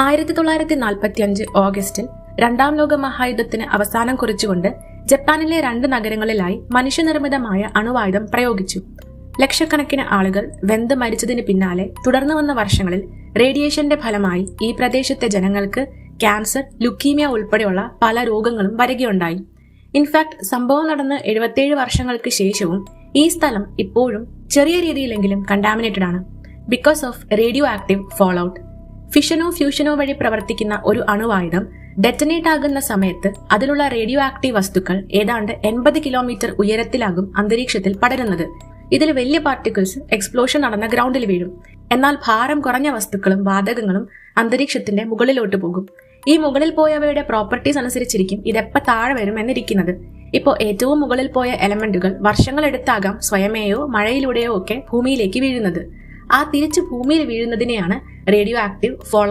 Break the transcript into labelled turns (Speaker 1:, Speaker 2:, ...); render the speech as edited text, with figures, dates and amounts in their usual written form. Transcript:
Speaker 1: 1945 ഓഗസ്റ്റിൽ രണ്ടാം ലോക മഹായുദ്ധത്തിന് അവസാനം കുറിച്ചുകൊണ്ട് ജപ്പാനിലെ 2 നഗരങ്ങളിലായി മനുഷ്യനിർമ്മിതമായ അണുവായുധം പ്രയോഗിച്ചു. ലക്ഷക്കണക്കിന് ആളുകൾ വെന്ത് മരിച്ചതിന് പിന്നാലെ തുടർന്നു വന്ന വർഷങ്ങളിൽ റേഡിയേഷന്റെ ഫലമായി ഈ പ്രദേശത്തെ ജനങ്ങൾക്ക് ക്യാൻസർ, ലുക്കീമിയ ഉൾപ്പെടെയുള്ള പല രോഗങ്ങളും വരികയുണ്ടായി. ഇൻഫാക്ട് സംഭവം നടന്ന് 77 വർഷങ്ങൾക്ക് ശേഷവും ഈ സ്ഥലം ഇപ്പോഴും ചെറിയ രീതിയിലെങ്കിലും കണ്ടാമിനേറ്റഡ് ആണ് because of radioactive fallout. ഫിഷനോ ഫ്യൂഷനോ വഴി പ്രവർത്തിക്കുന്ന ഒരു അണുവായുധം ഡെറ്റനേറ്റ് ആകുന്ന സമയത്ത് അതിലുള്ള റേഡിയോ ആക്റ്റീവ് വസ്തുക്കൾ ഏതാണ്ട് 80 കിലോമീറ്റർ ഉയരത്തിലാകും അന്തരീക്ഷത്തിൽ പടരുന്നത്. ഇതിൽ വലിയ പാർട്ടിക്കിൾസ് എക്സ്പ്ലോഷൻ നടന്ന ഗ്രൗണ്ടിൽ വീഴും. എന്നാൽ ഭാരം കുറഞ്ഞ വസ്തുക്കളും വാതകങ്ങളും അന്തരീക്ഷത്തിന്റെ മുകളിലോട്ട് പോകും. ഈ മുകളിൽ പോയവയുടെ പ്രോപ്പർട്ടീസ് അനുസരിച്ചിരിക്കും ഇതെപ്പ താഴെ വരും എന്നിരിക്കുന്നത്. ഇപ്പോൾ ഏറ്റവും മുകളിൽ പോയ എലമെന്റുകൾ വർഷങ്ങളെടുത്താകാം സ്വയമേയോ മഴയിലൂടെയോ ഒക്കെ ഭൂമിയിലേക്ക് വീഴുന്നത്. ആ തിരിച്ച് ഭൂമിയിൽ വീഴുന്നതിനെയാണ് റേഡിയോ ആക്റ്റീവ് ഫോൾ